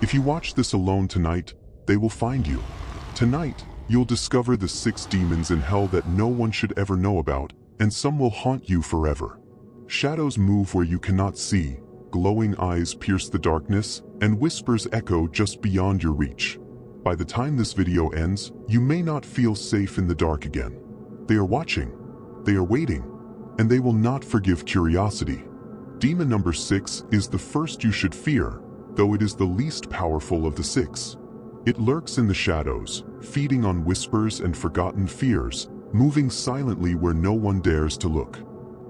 If you watch this alone tonight, they will find you. Tonight, you'll discover the 6 demons in hell that no one should ever know about, and some will haunt you forever. Shadows move where you cannot see, glowing eyes pierce the darkness, and whispers echo just beyond your reach. By the time this video ends, you may not feel safe in the dark again. They are watching, they are waiting, and they will not forgive curiosity. Demon number 6 is the first you should fear, though it is the least powerful of the 6. It lurks in the shadows, feeding on whispers and forgotten fears, moving silently where no one dares to look.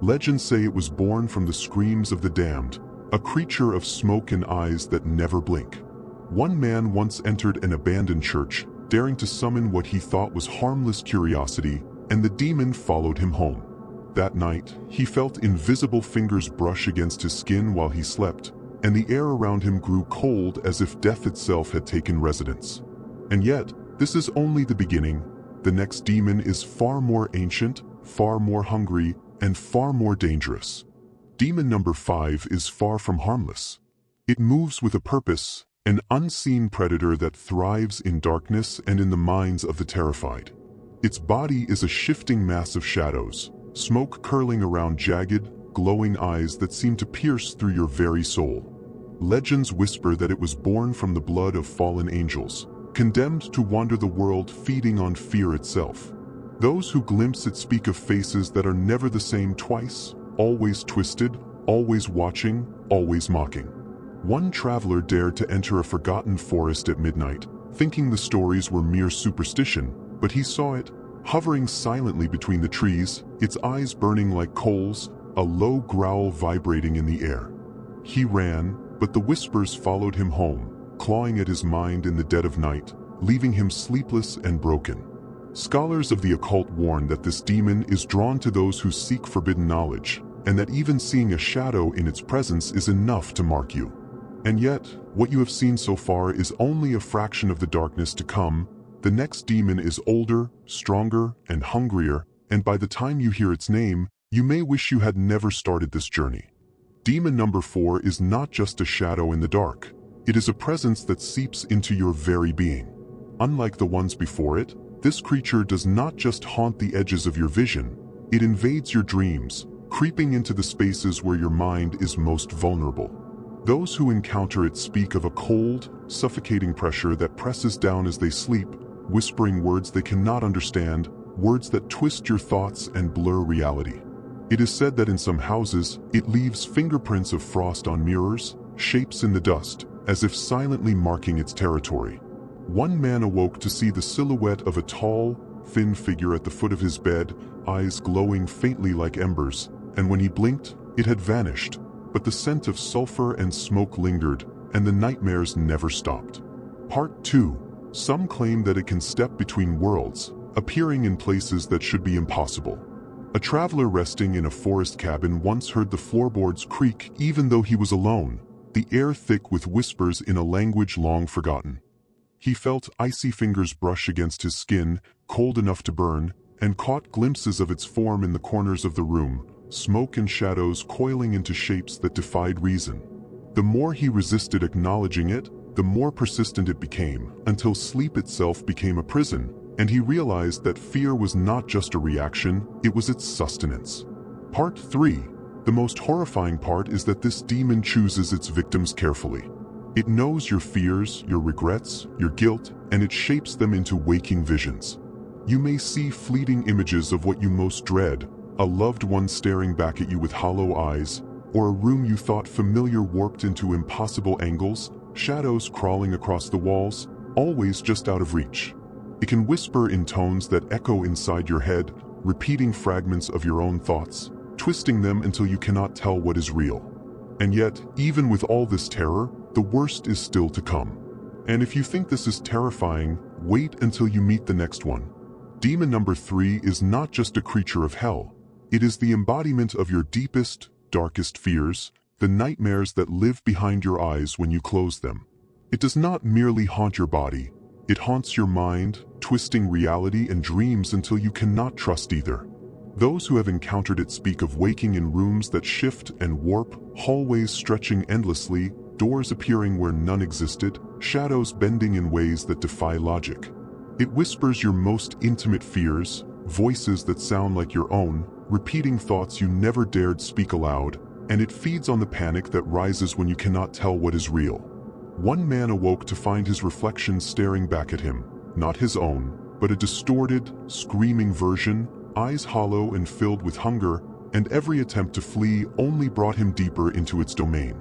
Legends say it was born from the screams of the damned, a creature of smoke and eyes that never blink. One man once entered an abandoned church, daring to summon what he thought was harmless curiosity, and the demon followed him home. That night, he felt invisible fingers brush against his skin while he slept, and the air around him grew cold as if death itself had taken residence. And yet, this is only the beginning. The next demon is far more ancient, far more hungry, and far more dangerous. Demon number 5 is far from harmless. It moves with a purpose, an unseen predator that thrives in darkness and in the minds of the terrified. Its body is a shifting mass of shadows, smoke curling around jagged, glowing eyes that seem to pierce through your very soul. Legends whisper that it was born from the blood of fallen angels, condemned to wander the world feeding on fear itself. Those who glimpse it speak of faces that are never the same twice, always twisted, always watching, always mocking. One traveler dared to enter a forgotten forest at midnight, thinking the stories were mere superstition, but he saw it, hovering silently between the trees, its eyes burning like coals, a low growl vibrating in the air. He ran, but the whispers followed him home, clawing at his mind in the dead of night, leaving him sleepless and broken. Scholars of the occult warn that this demon is drawn to those who seek forbidden knowledge, and that even seeing a shadow in its presence is enough to mark you. And yet, what you have seen so far is only a fraction of the darkness to come. The next demon is older, stronger, and hungrier, and by the time you hear its name, you may wish you had never started this journey. Demon number 4 is not just a shadow in the dark. It is a presence that seeps into your very being. Unlike the ones before it, this creature does not just haunt the edges of your vision, it invades your dreams, creeping into the spaces where your mind is most vulnerable. Those who encounter it speak of a cold, suffocating pressure that presses down as they sleep, whispering words they cannot understand, words that twist your thoughts and blur reality. It is said that in some houses, it leaves fingerprints of frost on mirrors, shapes in the dust, as if silently marking its territory. One man awoke to see the silhouette of a tall, thin figure at the foot of his bed, eyes glowing faintly like embers, and when he blinked, it had vanished. But the scent of sulfur and smoke lingered, and the nightmares never stopped. Part 2. Some claim that it can step between worlds, appearing in places that should be impossible. A traveler resting in a forest cabin once heard the floorboards creak even though he was alone, the air thick with whispers in a language long forgotten. He felt icy fingers brush against his skin, cold enough to burn, and caught glimpses of its form in the corners of the room, smoke and shadows coiling into shapes that defied reason. The more he resisted acknowledging it, the more persistent it became, until sleep itself became a prison, and he realized that fear was not just a reaction, it was its sustenance. Part 3. The most horrifying part is that this demon chooses its victims carefully. It knows your fears, your regrets, your guilt, and it shapes them into waking visions. You may see fleeting images of what you most dread, a loved one staring back at you with hollow eyes, or a room you thought familiar warped into impossible angles, shadows crawling across the walls, always just out of reach. It can whisper in tones that echo inside your head, repeating fragments of your own thoughts, twisting them until you cannot tell what is real. And yet, even with all this terror, the worst is still to come. And if you think this is terrifying, wait until you meet the next one. Demon number 3 is not just a creature of hell. It is the embodiment of your deepest, darkest fears, the nightmares that live behind your eyes when you close them. It does not merely haunt your body, it haunts your mind, twisting reality and dreams until you cannot trust either. Those who have encountered it speak of waking in rooms that shift and warp, hallways stretching endlessly, doors appearing where none existed, shadows bending in ways that defy logic. It whispers your most intimate fears, voices that sound like your own, repeating thoughts you never dared speak aloud, and it feeds on the panic that rises when you cannot tell what is real. One man awoke to find his reflection staring back at him, not his own, but a distorted, screaming version, eyes hollow and filled with hunger, and every attempt to flee only brought him deeper into its domain.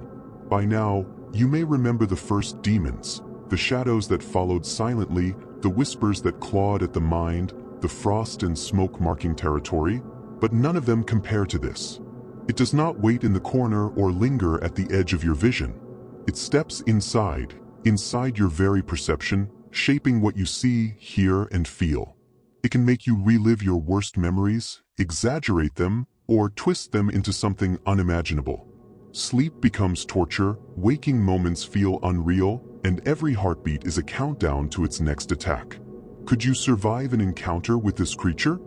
By now, you may remember the first demons, the shadows that followed silently, the whispers that clawed at the mind, the frost and smoke marking territory, but none of them compare to this. It does not wait in the corner or linger at the edge of your vision. It steps inside your very perception, shaping what you see, hear, and feel. It can make you relive your worst memories, exaggerate them, or twist them into something unimaginable. Sleep becomes torture, waking moments feel unreal, and every heartbeat is a countdown to its next attack. Could you survive an encounter with this creature?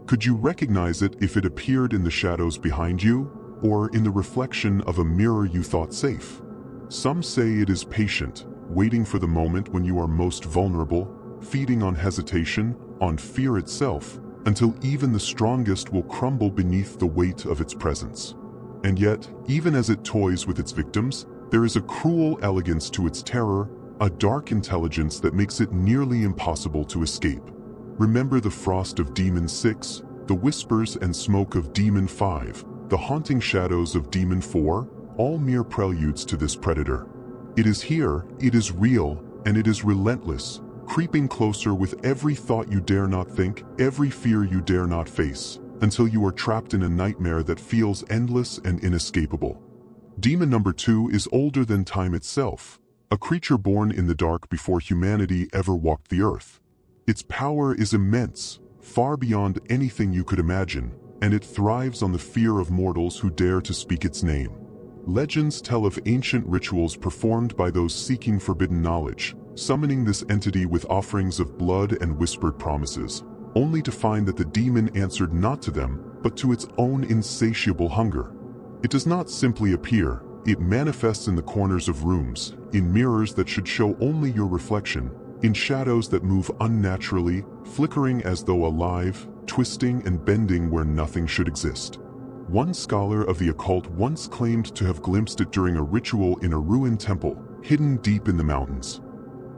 Could you recognize it if it appeared in the shadows behind you, or in the reflection of a mirror you thought safe? Some say it is patient, waiting for the moment when you are most vulnerable, feeding on hesitation, on fear itself, until even the strongest will crumble beneath the weight of its presence. And yet, even as it toys with its victims, there is a cruel elegance to its terror, a dark intelligence that makes it nearly impossible to escape. Remember the frost of Demon 6, the whispers and smoke of Demon 5, the haunting shadows of Demon 4, all mere preludes to this predator. It is here, it is real, and it is relentless, creeping closer with every thought you dare not think, every fear you dare not face, until you are trapped in a nightmare that feels endless and inescapable. Demon number 2 is older than time itself, a creature born in the dark before humanity ever walked the earth. Its power is immense, far beyond anything you could imagine, and it thrives on the fear of mortals who dare to speak its name. Legends tell of ancient rituals performed by those seeking forbidden knowledge, summoning this entity with offerings of blood and whispered promises, only to find that the demon answered not to them, but to its own insatiable hunger. It does not simply appear, it manifests in the corners of rooms, in mirrors that should show only your reflection, in shadows that move unnaturally, flickering as though alive, twisting and bending where nothing should exist. One scholar of the occult once claimed to have glimpsed it during a ritual in a ruined temple, hidden deep in the mountains.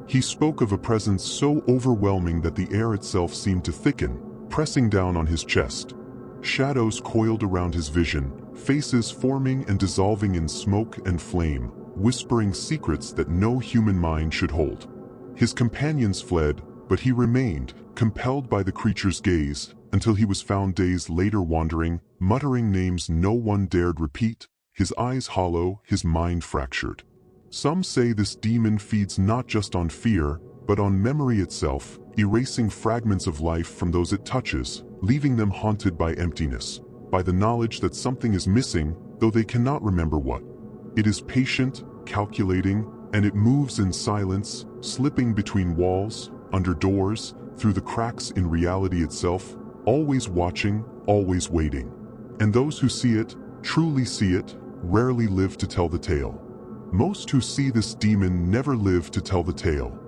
He spoke of a presence so overwhelming that the air itself seemed to thicken, pressing down on his chest. Shadows coiled around his vision, faces forming and dissolving in smoke and flame, whispering secrets that no human mind should hold. His companions fled, but he remained, compelled by the creature's gaze, until he was found days later wandering, muttering names no one dared repeat, his eyes hollow, his mind fractured. Some say this demon feeds not just on fear, but on memory itself, erasing fragments of life from those it touches, leaving them haunted by emptiness, by the knowledge that something is missing, though they cannot remember what. It is patient, calculating, and it moves in silence, slipping between walls, under doors, through the cracks in reality itself, always watching, always waiting. And those who see it, truly see it, rarely live to tell the tale. Most who see this demon never live to tell the tale.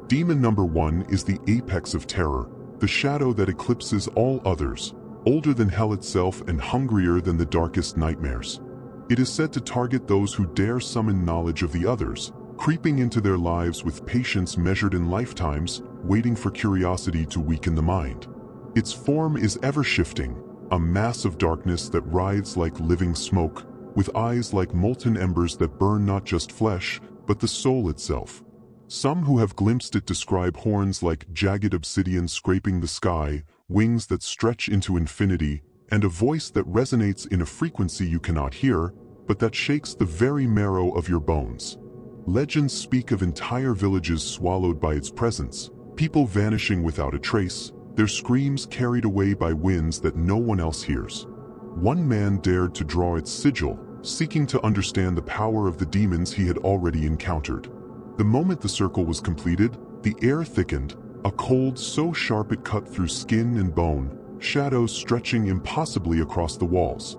Demon number 1 is the apex of terror, the shadow that eclipses all others, older than hell itself and hungrier than the darkest nightmares. It is said to target those who dare summon knowledge of the others, creeping into their lives with patience measured in lifetimes, waiting for curiosity to weaken the mind. Its form is ever-shifting, a mass of darkness that writhes like living smoke, with eyes like molten embers that burn not just flesh, but the soul itself. Some who have glimpsed it describe horns like jagged obsidian scraping the sky, wings that stretch into infinity, and a voice that resonates in a frequency you cannot hear, but that shakes the very marrow of your bones. Legends speak of entire villages swallowed by its presence, people vanishing without a trace, their screams carried away by winds that no one else hears. One man dared to draw its sigil, seeking to understand the power of the demons he had already encountered. The moment the circle was completed, the air thickened, a cold so sharp it cut through skin and bone, shadows stretching impossibly across the walls.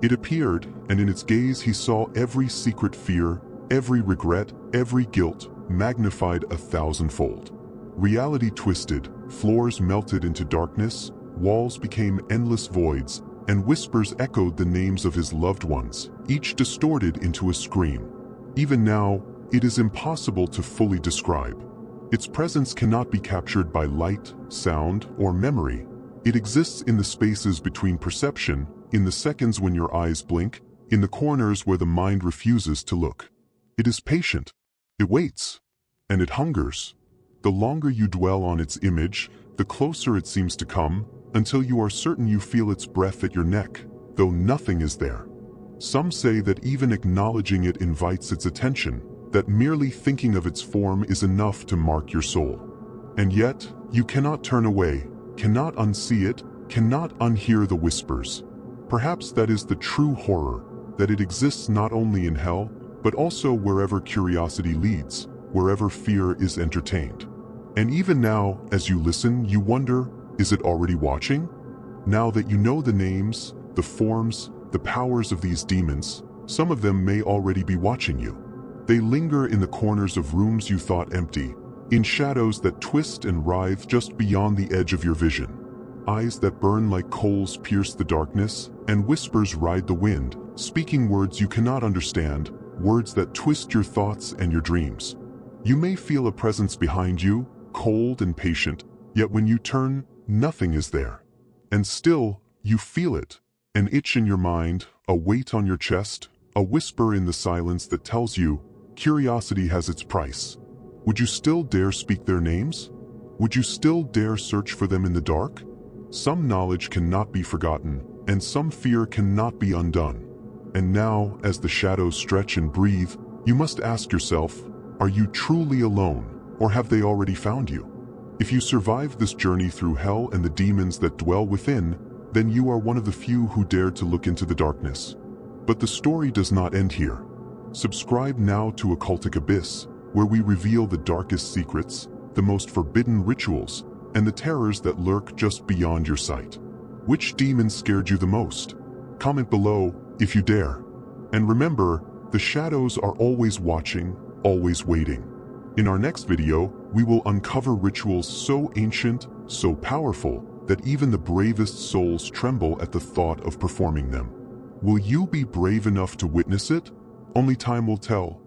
It appeared, and in its gaze he saw every secret fear, Every regret, every guilt, magnified 1,000-fold. Reality twisted, floors melted into darkness, walls became endless voids, and whispers echoed the names of his loved ones, each distorted into a scream. Even now, it is impossible to fully describe. Its presence cannot be captured by light, sound, or memory. It exists in the spaces between perception, in the seconds when your eyes blink, in the corners where the mind refuses to look. It is patient. It waits. And it hungers. The longer you dwell on its image, the closer it seems to come, until you are certain you feel its breath at your neck, though nothing is there. Some say that even acknowledging it invites its attention, that merely thinking of its form is enough to mark your soul. And yet, you cannot turn away, cannot unsee it, cannot unhear the whispers. Perhaps that is the true horror, that it exists not only in hell, but also wherever curiosity leads, wherever fear is entertained. And even now, as you listen, you wonder, is it already watching? Now that you know the names, the forms, the powers of these demons, some of them may already be watching you. They linger in the corners of rooms you thought empty, in shadows that twist and writhe just beyond the edge of your vision. Eyes that burn like coals pierce the darkness, and whispers ride the wind, speaking words you cannot understand, words that twist your thoughts and your dreams. You may feel a presence behind you, cold and patient, yet when you turn, nothing is there. And still, you feel it, an itch in your mind, a weight on your chest, a whisper in the silence that tells you, curiosity has its price. Would you still dare speak their names? Would you still dare search for them in the dark? Some knowledge cannot be forgotten, and some fear cannot be undone. And now, as the shadows stretch and breathe, you must ask yourself, are you truly alone, or have they already found you? If you survive this journey through hell and the demons that dwell within, then you are one of the few who dared to look into the darkness. But the story does not end here. Subscribe now to Occultic Abyss, where we reveal the darkest secrets, the most forbidden rituals, and the terrors that lurk just beyond your sight. Which demon scared you the most? Comment below, if you dare. And remember, the shadows are always watching, always waiting. In our next video, we will uncover rituals so ancient, so powerful, that even the bravest souls tremble at the thought of performing them. Will you be brave enough to witness it? Only time will tell.